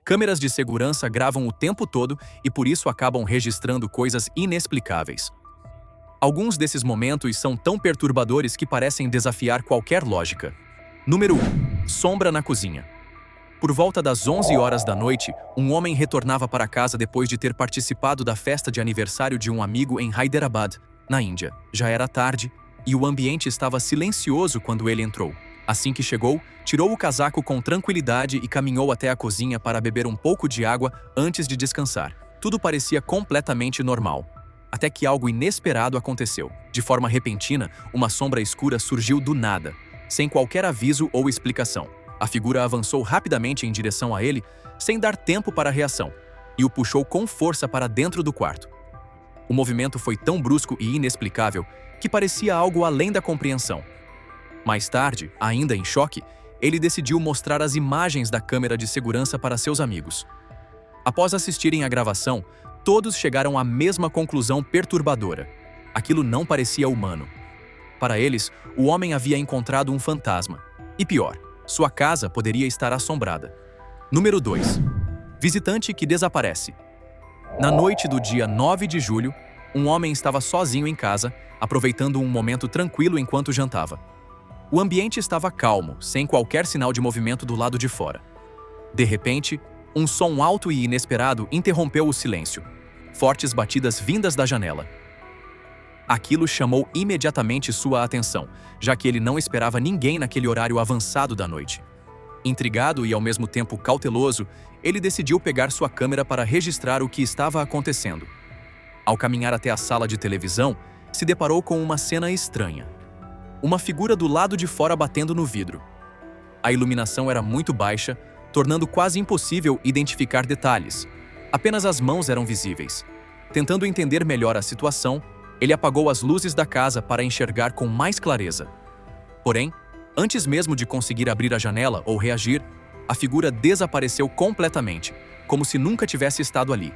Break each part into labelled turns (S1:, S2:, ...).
S1: Câmeras de segurança gravam o tempo todo e por isso acabam registrando coisas inexplicáveis. Alguns desses momentos são tão perturbadores que parecem desafiar qualquer lógica. Número 1. Sombra na cozinha. Por volta das 11 horas da noite, um homem retornava para casa depois de ter participado da festa de aniversário de um amigo em Hyderabad, na Índia. Já era tarde e o ambiente estava silencioso quando ele entrou. Assim que chegou, tirou o casaco com tranquilidade e caminhou até a cozinha para beber um pouco de água antes de descansar. Tudo parecia completamente normal. Até que algo inesperado aconteceu. De forma repentina, uma sombra escura surgiu do nada, sem qualquer aviso ou explicação. A figura avançou rapidamente em direção a ele, sem dar tempo para a reação, e o puxou com força para dentro do quarto. O movimento foi tão brusco e inexplicável que parecia algo além da compreensão. Mais tarde, ainda em choque, ele decidiu mostrar as imagens da câmera de segurança para seus amigos. Após assistirem à gravação, todos chegaram à mesma conclusão perturbadora. Aquilo não parecia humano. Para eles, o homem havia encontrado um fantasma. E pior, sua casa poderia estar assombrada. Número 2. Visitante que desaparece. Na noite do dia 9 de julho, um homem estava sozinho em casa, aproveitando um momento tranquilo enquanto jantava. O ambiente estava calmo, sem qualquer sinal de movimento do lado de fora. De repente, um som alto e inesperado interrompeu o silêncio. Fortes batidas vindas da janela. Aquilo chamou imediatamente sua atenção, já que ele não esperava ninguém naquele horário avançado da noite. Intrigado e ao mesmo tempo cauteloso, ele decidiu pegar sua câmera para registrar o que estava acontecendo. Ao caminhar até a sala de televisão, se deparou com uma cena estranha. Uma figura do lado de fora batendo no vidro. A iluminação era muito baixa, tornando quase impossível identificar detalhes. Apenas as mãos eram visíveis. Tentando entender melhor a situação, ele apagou as luzes da casa para enxergar com mais clareza. Porém, antes mesmo de conseguir abrir a janela ou reagir, a figura desapareceu completamente, como se nunca tivesse estado ali.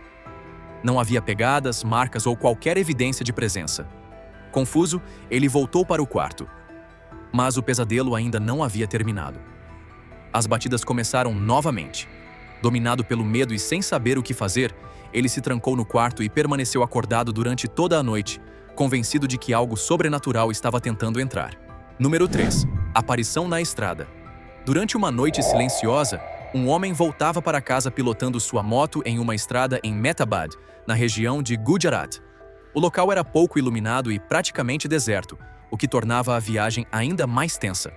S1: Não havia pegadas, marcas ou qualquer evidência de presença. Confuso, ele voltou para o quarto. Mas o pesadelo ainda não havia terminado. As batidas começaram novamente. Dominado pelo medo e sem saber o que fazer, ele se trancou no quarto e permaneceu acordado durante toda a noite, convencido de que algo sobrenatural estava tentando entrar. Número 3. Aparição na estrada. Durante uma noite silenciosa, um homem voltava para casa pilotando sua moto em uma estrada em Mehabad, na região de Gujarat. O local era pouco iluminado e praticamente deserto, o que tornava a viagem ainda mais tensa.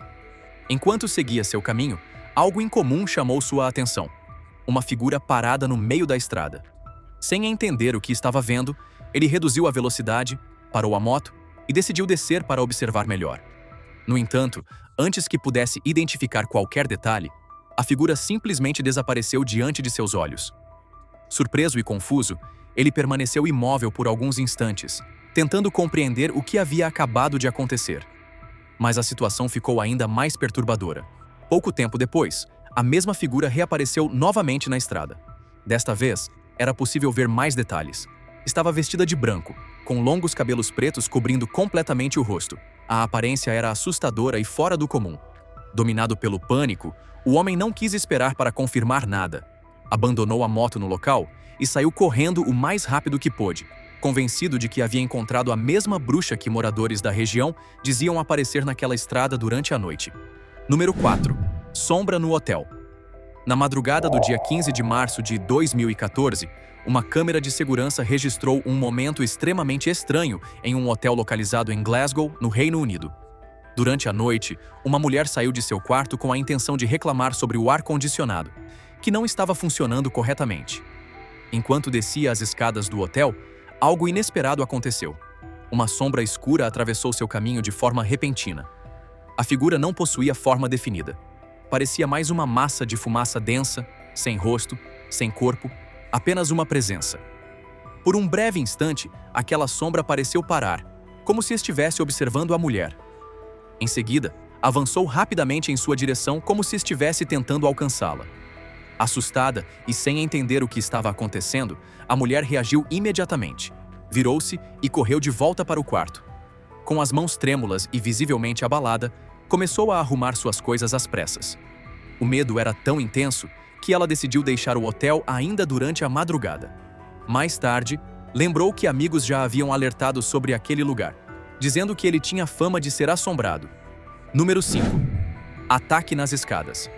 S1: Enquanto seguia seu caminho, algo incomum chamou sua atenção. Uma figura parada no meio da estrada. Sem entender o que estava vendo, ele reduziu a velocidade, parou a moto e decidiu descer para observar melhor. No entanto, antes que pudesse identificar qualquer detalhe, a figura simplesmente desapareceu diante de seus olhos. Surpreso e confuso, ele permaneceu imóvel por alguns instantes, tentando compreender o que havia acabado de acontecer. Mas a situação ficou ainda mais perturbadora. Pouco tempo depois, a mesma figura reapareceu novamente na estrada. Desta vez, era possível ver mais detalhes. Estava vestida de branco, com longos cabelos pretos cobrindo completamente o rosto. A aparência era assustadora e fora do comum. Dominado pelo pânico, o homem não quis esperar para confirmar nada. Abandonou a moto no local e saiu correndo o mais rápido que pôde, convencido de que havia encontrado a mesma bruxa que moradores da região diziam aparecer naquela estrada durante a noite. Número 4. Sombra no hotel. Na madrugada do dia 15 de março de 2014, uma câmera de segurança registrou um momento extremamente estranho em um hotel localizado em Glasgow, no Reino Unido. Durante a noite, uma mulher saiu de seu quarto com a intenção de reclamar sobre o ar-condicionado, que não estava funcionando corretamente. Enquanto descia as escadas do hotel, algo inesperado aconteceu. Uma sombra escura atravessou seu caminho de forma repentina. A figura não possuía forma definida. Parecia mais uma massa de fumaça densa, sem rosto, sem corpo, apenas uma presença. Por um breve instante, aquela sombra pareceu parar, como se estivesse observando a mulher. Em seguida, avançou rapidamente em sua direção como se estivesse tentando alcançá-la. Assustada e sem entender o que estava acontecendo, a mulher reagiu imediatamente. Virou-se e correu de volta para o quarto. Com as mãos trêmulas e visivelmente abalada, começou a arrumar suas coisas às pressas. O medo era tão intenso que ela decidiu deixar o hotel ainda durante a madrugada. Mais tarde, lembrou que amigos já haviam alertado sobre aquele lugar, dizendo que ele tinha fama de ser assombrado. Número 5. Ataque nas escadas.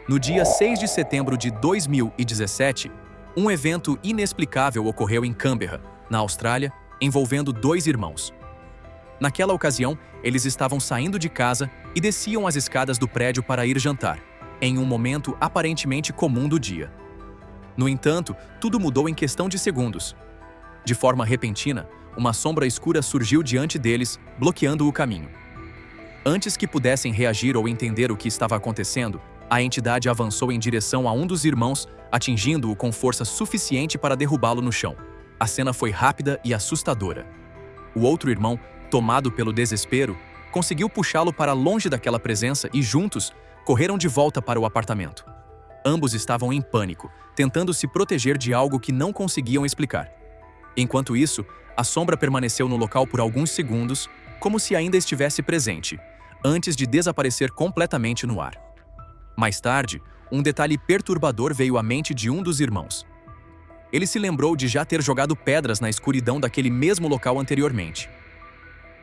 S1: No dia 6 de setembro de 2017, um evento inexplicável ocorreu em Canberra, na Austrália, envolvendo 2 irmãos. Naquela ocasião, eles estavam saindo de casa e desciam as escadas do prédio para ir jantar, em um momento aparentemente comum do dia. No entanto, tudo mudou em questão de segundos. De forma repentina, uma sombra escura surgiu diante deles, bloqueando o caminho. Antes que pudessem reagir ou entender o que estava acontecendo, a entidade avançou em direção a um dos irmãos, atingindo-o com força suficiente para derrubá-lo no chão. A cena foi rápida e assustadora. O outro irmão, tomado pelo desespero, conseguiu puxá-lo para longe daquela presença e, juntos, correram de volta para o apartamento. Ambos estavam em pânico, tentando se proteger de algo que não conseguiam explicar. Enquanto isso, a sombra permaneceu no local por alguns segundos, como se ainda estivesse presente, antes de desaparecer completamente no ar. Mais tarde, um detalhe perturbador veio à mente de um dos irmãos. Ele se lembrou de já ter jogado pedras na escuridão daquele mesmo local anteriormente.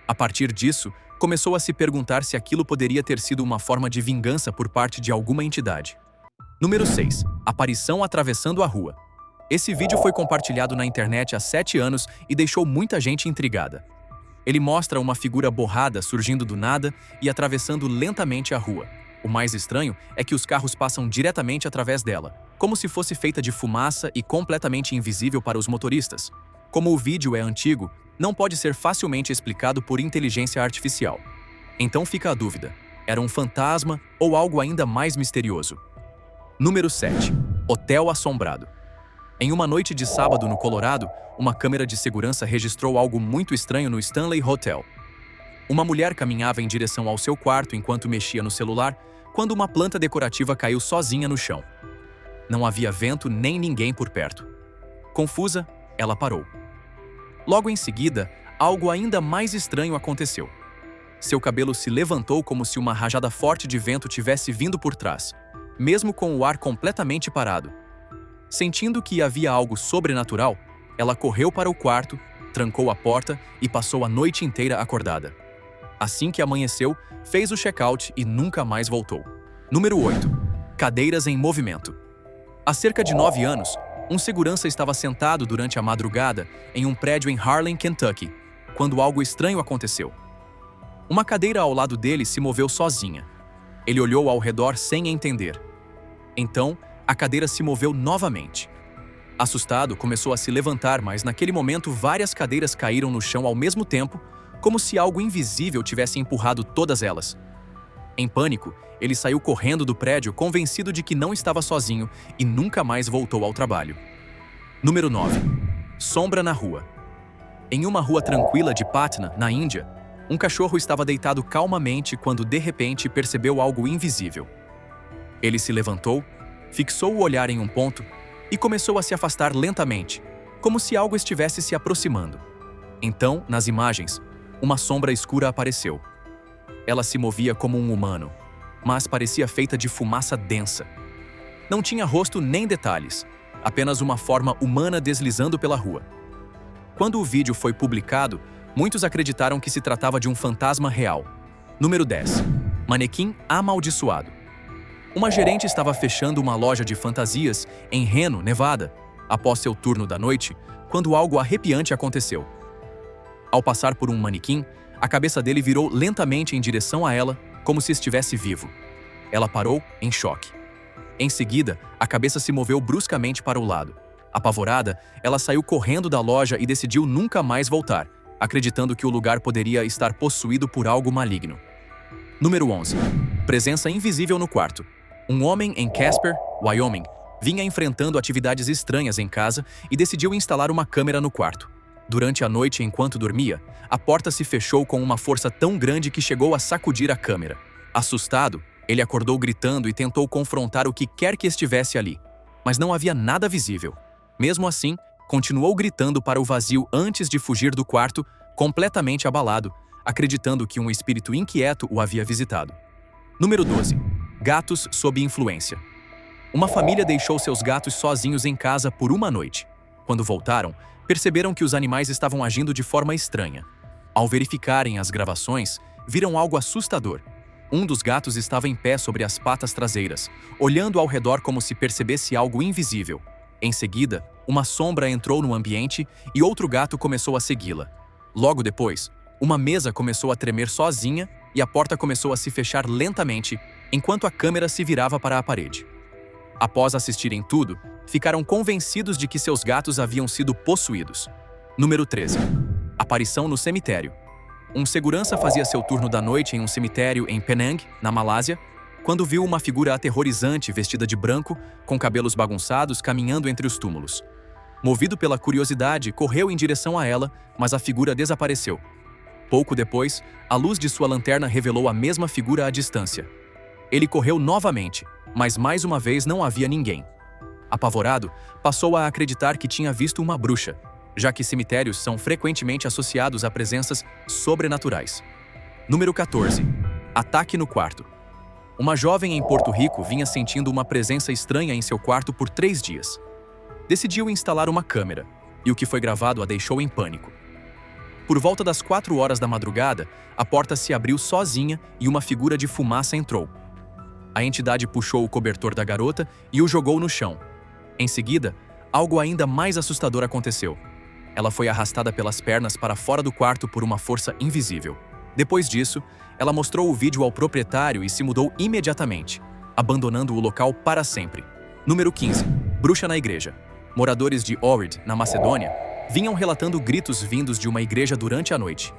S1: A partir disso, começou a se perguntar se aquilo poderia ter sido uma forma de vingança por parte de alguma entidade. Número 6. Aparição atravessando a rua. Esse vídeo foi compartilhado na internet há 7 anos e deixou muita gente intrigada. Ele mostra uma figura borrada surgindo do nada e atravessando lentamente a rua. O mais estranho é que os carros passam diretamente através dela, como se fosse feita de fumaça e completamente invisível para os motoristas. Como o vídeo é antigo, não pode ser facilmente explicado por inteligência artificial. Então fica a dúvida: era um fantasma ou algo ainda mais misterioso? Número 7. Hotel assombrado. Em uma noite de sábado no Colorado, uma câmera de segurança registrou algo muito estranho no Stanley Hotel. Uma mulher caminhava em direção ao seu quarto enquanto mexia no celular, quando uma planta decorativa caiu sozinha no chão. Não havia vento nem ninguém por perto. Confusa, ela parou. Logo em seguida, algo ainda mais estranho aconteceu. Seu cabelo se levantou como se uma rajada forte de vento tivesse vindo por trás, mesmo com o ar completamente parado. Sentindo que havia algo sobrenatural, ela correu para o quarto, trancou a porta e passou a noite inteira acordada. Assim que amanheceu, fez o check-out e nunca mais voltou. Número 8. Cadeiras em movimento. Há cerca de 9 anos, um segurança estava sentado durante a madrugada em um prédio em Harlan, Kentucky, quando algo estranho aconteceu. Uma cadeira ao lado dele se moveu sozinha. Ele olhou ao redor sem entender. Então, a cadeira se moveu novamente. Assustado, começou a se levantar, mas naquele momento várias cadeiras caíram no chão ao mesmo tempo, como se algo invisível tivesse empurrado todas elas. Em pânico, ele saiu correndo do prédio, convencido de que não estava sozinho e nunca mais voltou ao trabalho. Número 9. Sombra na rua. Em uma rua tranquila de Patna, na Índia, um cachorro estava deitado calmamente quando de repente percebeu algo invisível. Ele se levantou, fixou o olhar em um ponto e começou a se afastar lentamente, como se algo estivesse se aproximando. Então, nas imagens, uma sombra escura apareceu. Ela se movia como um humano, mas parecia feita de fumaça densa. Não tinha rosto nem detalhes, apenas uma forma humana deslizando pela rua. Quando o vídeo foi publicado, muitos acreditaram que se tratava de um fantasma real. Número 10. Manequim amaldiçoado. Uma gerente estava fechando uma loja de fantasias em Reno, Nevada, após seu turno da noite, quando algo arrepiante aconteceu. Ao passar por um manequim, a cabeça dele virou lentamente em direção a ela, como se estivesse vivo. Ela parou, em choque. Em seguida, a cabeça se moveu bruscamente para o lado. Apavorada, ela saiu correndo da loja e decidiu nunca mais voltar, acreditando que o lugar poderia estar possuído por algo maligno. Número 11. Presença invisível no quarto. Um homem em Casper, Wyoming, vinha enfrentando atividades estranhas em casa e decidiu instalar uma câmera no quarto. Durante a noite, enquanto dormia, a porta se fechou com uma força tão grande que chegou a sacudir a câmera. Assustado, ele acordou gritando e tentou confrontar o que quer que estivesse ali, mas não havia nada visível. Mesmo assim, continuou gritando para o vazio antes de fugir do quarto, completamente abalado, acreditando que um espírito inquieto o havia visitado. Número 12. Gatos sob influência. Uma família deixou seus gatos sozinhos em casa por uma noite. Quando voltaram, perceberam que os animais estavam agindo de forma estranha. Ao verificarem as gravações, viram algo assustador. Um dos gatos estava em pé sobre as patas traseiras, olhando ao redor como se percebesse algo invisível. Em seguida, uma sombra entrou no ambiente e outro gato começou a segui-la. Logo depois, uma mesa começou a tremer sozinha e a porta começou a se fechar lentamente, enquanto a câmera se virava para a parede. Após assistirem tudo, ficaram convencidos de que seus gatos haviam sido possuídos. Número 13. Aparição no cemitério. Um segurança fazia seu turno da noite em um cemitério em Penang, na Malásia, quando viu uma figura aterrorizante vestida de branco, com cabelos bagunçados, caminhando entre os túmulos. Movido pela curiosidade, correu em direção a ela, mas a figura desapareceu. Pouco depois, a luz de sua lanterna revelou a mesma figura à distância. Ele correu novamente, mas mais uma vez não havia ninguém. Apavorado, passou a acreditar que tinha visto uma bruxa, já que cemitérios são frequentemente associados a presenças sobrenaturais. Número 14. Ataque no quarto. Uma jovem em Porto Rico vinha sentindo uma presença estranha em seu quarto por 3 dias. Decidiu instalar uma câmera, e o que foi gravado a deixou em pânico. Por volta das 4 horas da madrugada, a porta se abriu sozinha e uma figura de fumaça entrou. A entidade puxou o cobertor da garota e o jogou no chão. Em seguida, algo ainda mais assustador aconteceu. Ela foi arrastada pelas pernas para fora do quarto por uma força invisível. Depois disso, ela mostrou o vídeo ao proprietário e se mudou imediatamente, abandonando o local para sempre. Número 15. Bruxa na igreja. Moradores de Ohrid, na Macedônia, vinham relatando gritos vindos de uma igreja durante a noite.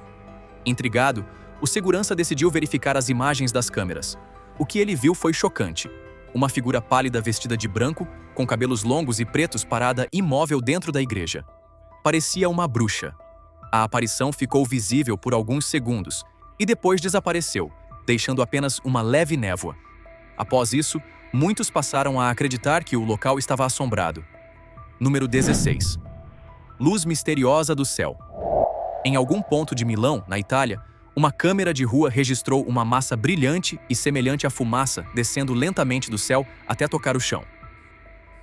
S1: Intrigado, o segurança decidiu verificar as imagens das câmeras. O que ele viu foi chocante. Uma figura pálida vestida de branco, com cabelos longos e pretos parada imóvel dentro da igreja. Parecia uma bruxa. A aparição ficou visível por alguns segundos e depois desapareceu, deixando apenas uma leve névoa. Após isso, muitos passaram a acreditar que o local estava assombrado. Número 16. Luz misteriosa do céu. Em algum ponto de Milão, na Itália, uma câmera de rua registrou uma massa brilhante e semelhante à fumaça descendo lentamente do céu até tocar o chão.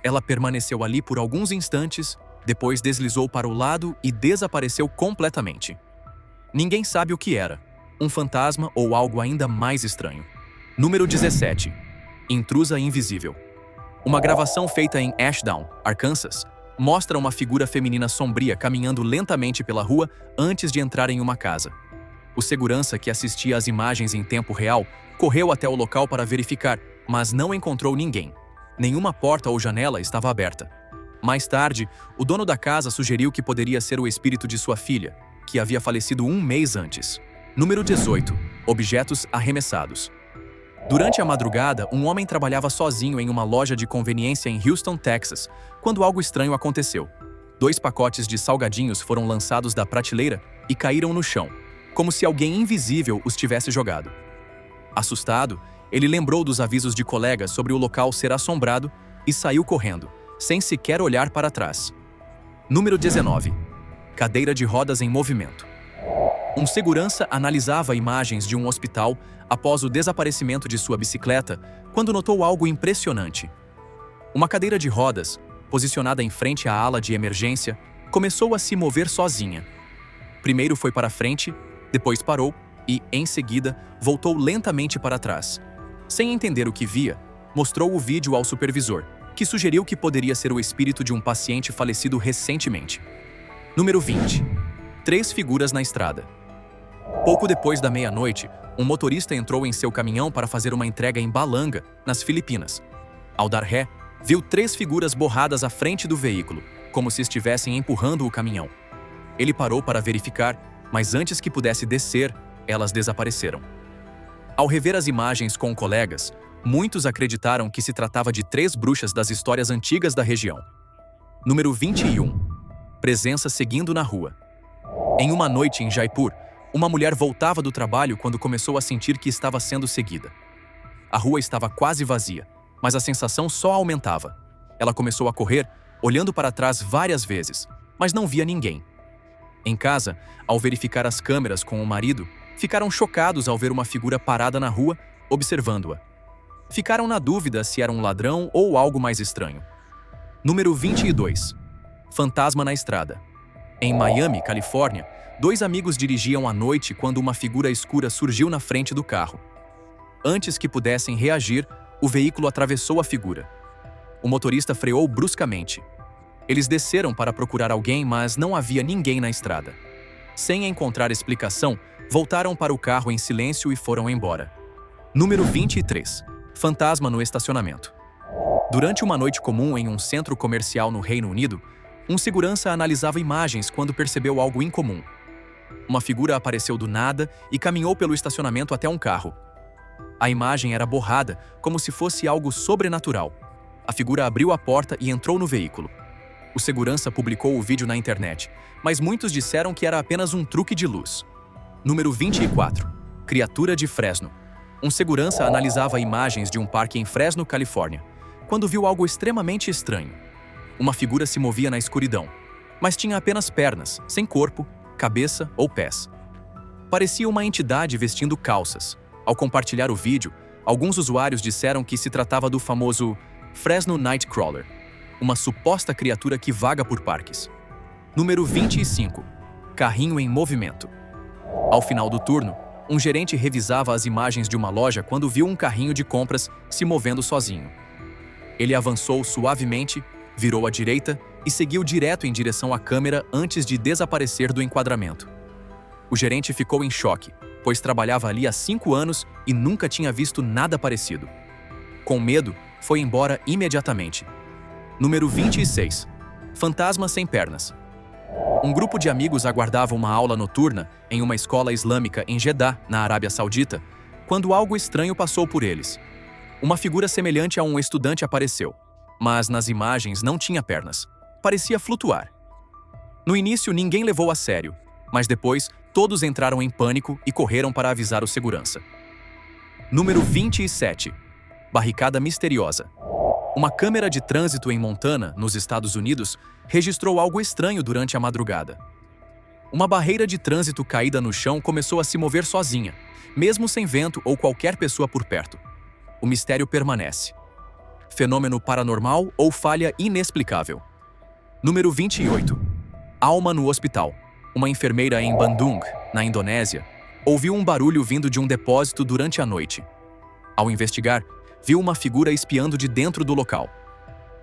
S1: Ela permaneceu ali por alguns instantes, depois deslizou para o lado e desapareceu completamente. Ninguém sabe o que era, um fantasma ou algo ainda mais estranho. Número 17. Intrusa invisível. Uma gravação feita em Ashdown, Arkansas, mostra uma figura feminina sombria caminhando lentamente pela rua antes de entrar em uma casa. O segurança que assistia às imagens em tempo real correu até o local para verificar, mas não encontrou ninguém. Nenhuma porta ou janela estava aberta. Mais tarde, o dono da casa sugeriu que poderia ser o espírito de sua filha, que havia falecido 1 mês antes. Número 18. Objetos arremessados. Durante a madrugada, um homem trabalhava sozinho em uma loja de conveniência em Houston, Texas, quando algo estranho aconteceu. 2 pacotes de salgadinhos foram lançados da prateleira e caíram no chão, como se alguém invisível os tivesse jogado. Assustado, ele lembrou dos avisos de colegas sobre o local ser assombrado e saiu correndo, sem sequer olhar para trás. Número 19. Cadeira de rodas em movimento. Um segurança analisava imagens de um hospital após o desaparecimento de sua bicicleta quando notou algo impressionante. Uma cadeira de rodas, posicionada em frente à ala de emergência, começou a se mover sozinha. Primeiro foi para frente, depois parou e, em seguida, voltou lentamente para trás. Sem entender o que via, mostrou o vídeo ao supervisor, que sugeriu que poderia ser o espírito de um paciente falecido recentemente. Número 20. 3 figuras na estrada. Pouco depois da meia-noite, um motorista entrou em seu caminhão para fazer uma entrega em Balanga, nas Filipinas. Ao dar ré, viu 3 figuras borradas à frente do veículo, como se estivessem empurrando o caminhão. Ele parou para verificar, mas antes que pudesse descer, elas desapareceram. Ao rever as imagens com colegas, muitos acreditaram que se tratava de 3 bruxas das histórias antigas da região. Número 21. Presença seguindo na rua. Em uma noite em Jaipur, uma mulher voltava do trabalho quando começou a sentir que estava sendo seguida. A rua estava quase vazia, mas a sensação só aumentava. Ela começou a correr, olhando para trás várias vezes, mas não via ninguém. Em casa, ao verificar as câmeras com o marido, ficaram chocados ao ver uma figura parada na rua, observando-a. Ficaram na dúvida se era um ladrão ou algo mais estranho. Número 22. Fantasma na estrada. Em Miami, Califórnia, 2 amigos dirigiam à noite quando uma figura escura surgiu na frente do carro. Antes que pudessem reagir, o veículo atravessou a figura. O motorista freou bruscamente. Eles desceram para procurar alguém, mas não havia ninguém na estrada. Sem encontrar explicação, voltaram para o carro em silêncio e foram embora. Número 23. Fantasma no estacionamento. Durante uma noite comum em um centro comercial no Reino Unido, um segurança analisava imagens quando percebeu algo incomum. Uma figura apareceu do nada e caminhou pelo estacionamento até um carro. A imagem era borrada, como se fosse algo sobrenatural. A figura abriu a porta e entrou no veículo. O segurança publicou o vídeo na internet, mas muitos disseram que era apenas um truque de luz. Número 24. Criatura de Fresno. Um segurança analisava imagens de um parque em Fresno, Califórnia, quando viu algo extremamente estranho. Uma figura se movia na escuridão, mas tinha apenas pernas, sem corpo, cabeça ou pés. Parecia uma entidade vestindo calças. Ao compartilhar o vídeo, alguns usuários disseram que se tratava do famoso Fresno Nightcrawler, uma suposta criatura que vaga por parques. Número 25. Carrinho em movimento. Ao final do turno, um gerente revisava as imagens de uma loja quando viu um carrinho de compras se movendo sozinho. Ele avançou suavemente, virou à direita e seguiu direto em direção à câmera antes de desaparecer do enquadramento. O gerente ficou em choque, pois trabalhava ali há 5 anos e nunca tinha visto nada parecido. Com medo, foi embora imediatamente. Número 26. Fantasma sem pernas. Um grupo de amigos aguardava uma aula noturna em uma escola islâmica em Jeddah, na Arábia Saudita, quando algo estranho passou por eles. Uma figura semelhante a um estudante apareceu, mas nas imagens não tinha pernas. Parecia flutuar. No início, ninguém levou a sério, mas depois, todos entraram em pânico e correram para avisar o segurança. Número 27. Barricada misteriosa. Uma câmera de trânsito em Montana, nos Estados Unidos, registrou algo estranho durante a madrugada. Uma barreira de trânsito caída no chão começou a se mover sozinha, mesmo sem vento ou qualquer pessoa por perto. O mistério permanece. Fenômeno paranormal ou falha inexplicável. Número 28. Alma no hospital. Uma enfermeira em Bandung, na Indonésia, ouviu um barulho vindo de um depósito durante a noite. Ao investigar, viu uma figura espiando de dentro do local.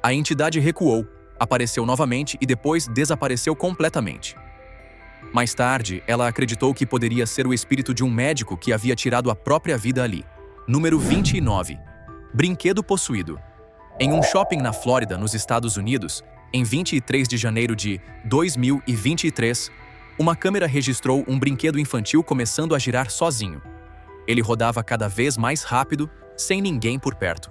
S1: A entidade recuou, apareceu novamente e depois desapareceu completamente. Mais tarde, ela acreditou que poderia ser o espírito de um médico que havia tirado a própria vida ali. Número 29. Brinquedo possuído. Em um shopping na Flórida, nos Estados Unidos, em 23 de janeiro de 2023, uma câmera registrou um brinquedo infantil começando a girar sozinho. Ele rodava cada vez mais rápido, sem ninguém por perto.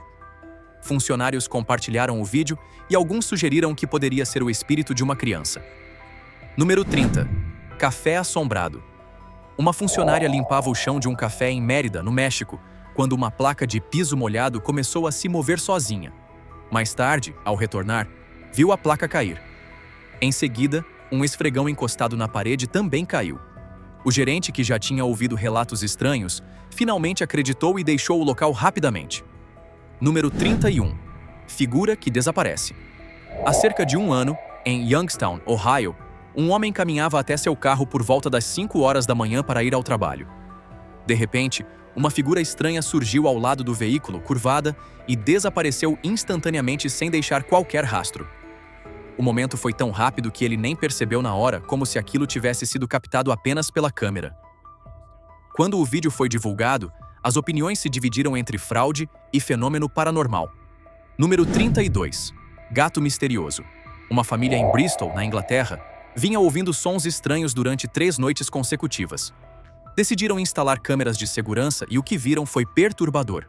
S1: Funcionários compartilharam o vídeo e alguns sugeriram que poderia ser o espírito de uma criança. Número 30. Café assombrado. Uma funcionária limpava o chão de um café em Mérida, no México, quando uma placa de piso molhado começou a se mover sozinha. Mais tarde, ao retornar, viu a placa cair. Em seguida, um esfregão encostado na parede também caiu. O gerente, que já tinha ouvido relatos estranhos, finalmente acreditou e deixou o local rapidamente. Número 31. Figura que desaparece. Há cerca de 1 ano, em Youngstown, Ohio, um homem caminhava até seu carro por volta das 5 horas da manhã para ir ao trabalho. De repente, uma figura estranha surgiu ao lado do veículo, curvada, e desapareceu instantaneamente sem deixar qualquer rastro. O momento foi tão rápido que ele nem percebeu na hora, como se aquilo tivesse sido captado apenas pela câmera. Quando o vídeo foi divulgado, as opiniões se dividiram entre fraude e fenômeno paranormal. Número 32. Gato misterioso. Uma família em Bristol, na Inglaterra, vinha ouvindo sons estranhos durante 3 noites consecutivas. Decidiram instalar câmeras de segurança e o que viram foi perturbador.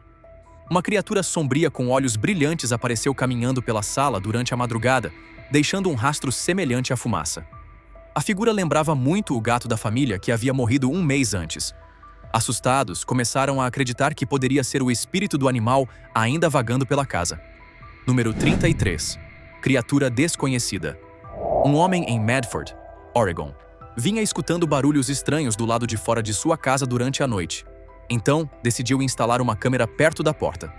S1: Uma criatura sombria com olhos brilhantes apareceu caminhando pela sala durante a madrugada, deixando um rastro semelhante à fumaça. A figura lembrava muito o gato da família que havia morrido 1 mês antes. Assustados, começaram a acreditar que poderia ser o espírito do animal ainda vagando pela casa. Número 33. Criatura desconhecida. Um homem em Medford, Oregon, vinha escutando barulhos estranhos do lado de fora de sua casa durante a noite. Então, decidiu instalar uma câmera perto da porta.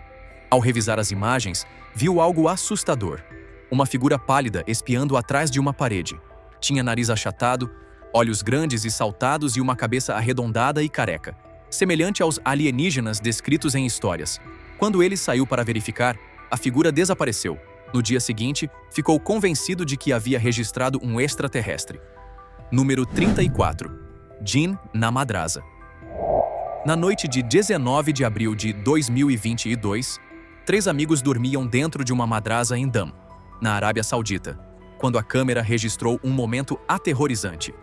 S1: Ao revisar as imagens, viu algo assustador. Uma figura pálida espiando atrás de uma parede. Tinha nariz achatado, olhos grandes e saltados e uma cabeça arredondada e careca, semelhante aos alienígenas descritos em histórias. Quando ele saiu para verificar, a figura desapareceu. No dia seguinte, ficou convencido de que havia registrado um extraterrestre. Número 34. Jinn na madrasa. Na noite de 19 de abril de 2022, 3 amigos dormiam dentro de uma madrasa em Damm, na Arábia Saudita, quando a câmera registrou um momento aterrorizante.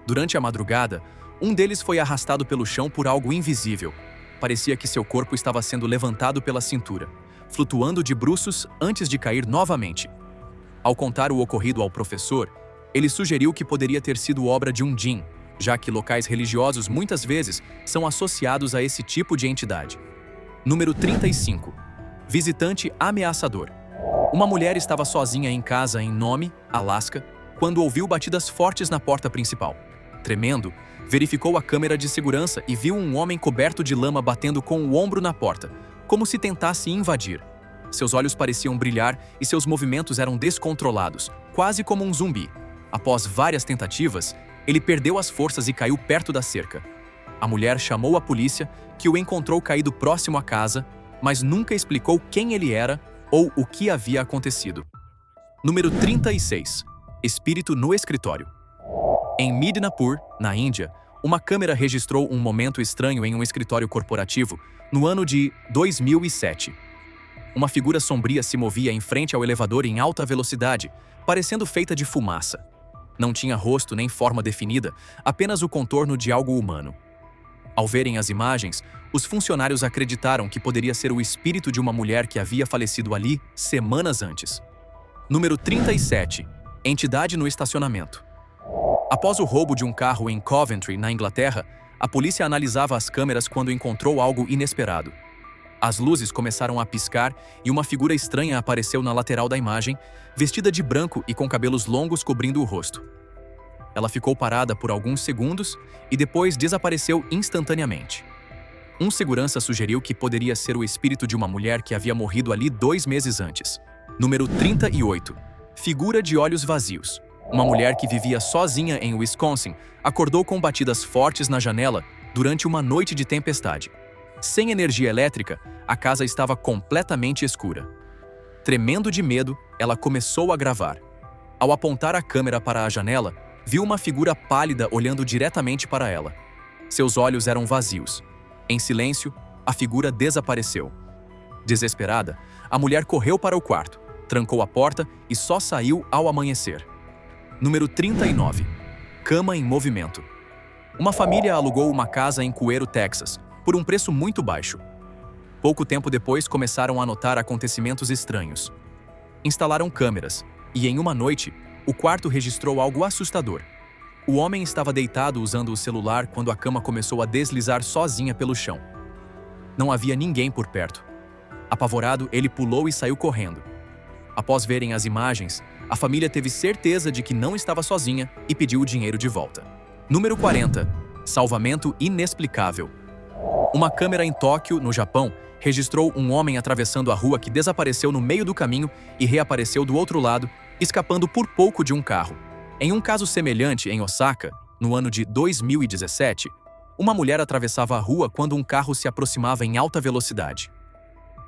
S1: Durante a madrugada, um deles foi arrastado pelo chão por algo invisível. Parecia que seu corpo estava sendo levantado pela cintura, flutuando de bruços antes de cair novamente. Ao contar o ocorrido ao professor, ele sugeriu que poderia ter sido obra de um djinn, já que locais religiosos muitas vezes são associados a esse tipo de entidade. Número 35. Visitante ameaçador. Uma mulher estava sozinha em casa em Nome, Alasca, quando ouviu batidas fortes na porta principal. Tremendo, verificou a câmera de segurança e viu um homem coberto de lama batendo com o ombro na porta, como se tentasse invadir. Seus olhos pareciam brilhar e seus movimentos eram descontrolados, quase como um zumbi. Após várias tentativas, ele perdeu as forças e caiu perto da cerca. A mulher chamou a polícia, que o encontrou caído próximo à casa, mas nunca explicou quem ele era ou o que havia acontecido. Número 36. Espírito no escritório. Em Midnapur, na Índia, uma câmera registrou um momento estranho em um escritório corporativo no ano de 2007. Uma figura sombria se movia em frente ao elevador em alta velocidade, parecendo feita de fumaça. Não tinha rosto nem forma definida, apenas o contorno de algo humano. Ao verem as imagens, os funcionários acreditaram que poderia ser o espírito de uma mulher que havia falecido ali semanas antes. Número 37. Entidade no estacionamento. Após o roubo de um carro em Coventry, na Inglaterra, a polícia analisava as câmeras quando encontrou algo inesperado. As luzes começaram a piscar e uma figura estranha apareceu na lateral da imagem, vestida de branco e com cabelos longos cobrindo o rosto. Ela ficou parada por alguns segundos e depois desapareceu instantaneamente. Um segurança sugeriu que poderia ser o espírito de uma mulher que havia morrido ali 2 meses antes. Número 38. Figura de olhos vazios. Uma mulher que vivia sozinha em Wisconsin acordou com batidas fortes na janela durante uma noite de tempestade. Sem energia elétrica, a casa estava completamente escura. Tremendo de medo, ela começou a gravar. Ao apontar a câmera para a janela, viu uma figura pálida olhando diretamente para ela. Seus olhos eram vazios. Em silêncio, a figura desapareceu. Desesperada, a mulher correu para o quarto, trancou a porta e só saiu ao amanhecer. Número 39. Cama em movimento. Uma família alugou uma casa em Cuero, Texas, por um preço muito baixo. Pouco tempo depois começaram a notar acontecimentos estranhos. Instalaram câmeras e, em uma noite, o quarto registrou algo assustador. O homem estava deitado usando o celular quando a cama começou a deslizar sozinha pelo chão. Não havia ninguém por perto. Apavorado, ele pulou e saiu correndo. Após verem as imagens, a família teve certeza de que não estava sozinha e pediu o dinheiro de volta. Número 40. Salvamento inexplicável. Uma câmera em Tóquio, no Japão, registrou um homem atravessando a rua que desapareceu no meio do caminho e reapareceu do outro lado, escapando por pouco de um carro. Em um caso semelhante em Osaka, no ano de 2017, uma mulher atravessava a rua quando um carro se aproximava em alta velocidade.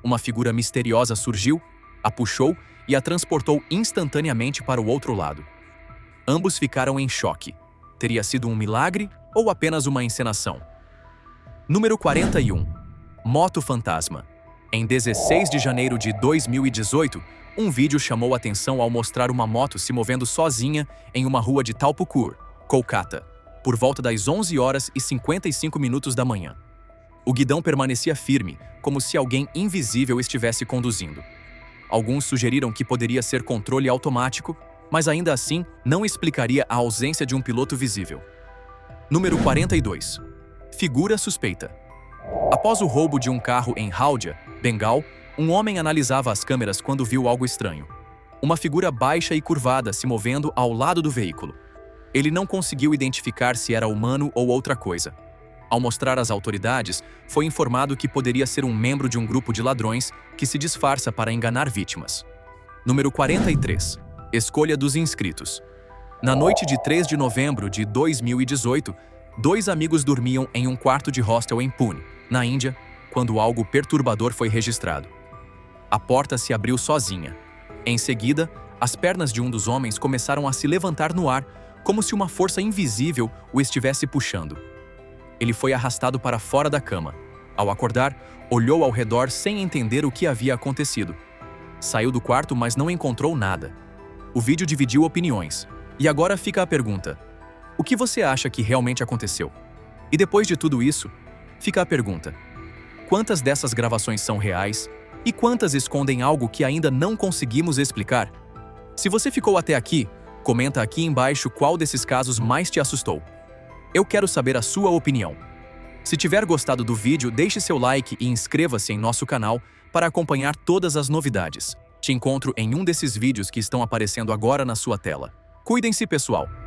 S1: Uma figura misteriosa surgiu, a puxou e a transportou instantaneamente para o outro lado. Ambos ficaram em choque. Teria sido um milagre ou apenas uma encenação? Número 41. Moto fantasma. Em 16 de janeiro de 2018, um vídeo chamou atenção ao mostrar uma moto se movendo sozinha em uma rua de Thaulpukur, Kolkata, por volta das 11h55 da manhã. O guidão permanecia firme, como se alguém invisível estivesse conduzindo. Alguns sugeriram que poderia ser controle automático, mas ainda assim não explicaria a ausência de um piloto visível. Número 42. Figura suspeita. Após o roubo de um carro em Haldia, Bengal, um homem analisava as câmeras quando viu algo estranho. Uma figura baixa e curvada se movendo ao lado do veículo. Ele não conseguiu identificar se era humano ou outra coisa. Ao mostrar às autoridades, foi informado que poderia ser um membro de um grupo de ladrões que se disfarça para enganar vítimas. Número 43. Escolha dos inscritos. Na noite de 3 de novembro de 2018, 2 amigos dormiam em um quarto de hostel em Pune, na Índia, quando algo perturbador foi registrado. A porta se abriu sozinha. Em seguida, as pernas de um dos homens começaram a se levantar no ar, como se uma força invisível o estivesse puxando. Ele foi arrastado para fora da cama. Ao acordar, olhou ao redor sem entender o que havia acontecido. Saiu do quarto, mas não encontrou nada. O vídeo dividiu opiniões. E agora fica a pergunta: o que você acha que realmente aconteceu? E depois de tudo isso, fica a pergunta: quantas dessas gravações são reais e quantas escondem algo que ainda não conseguimos explicar? Se você ficou até aqui, comenta aqui embaixo qual desses casos mais te assustou. Eu quero saber a sua opinião. Se tiver gostado do vídeo, deixe seu like e inscreva-se em nosso canal para acompanhar todas as novidades. Te encontro em um desses vídeos que estão aparecendo agora na sua tela. Cuidem-se, pessoal!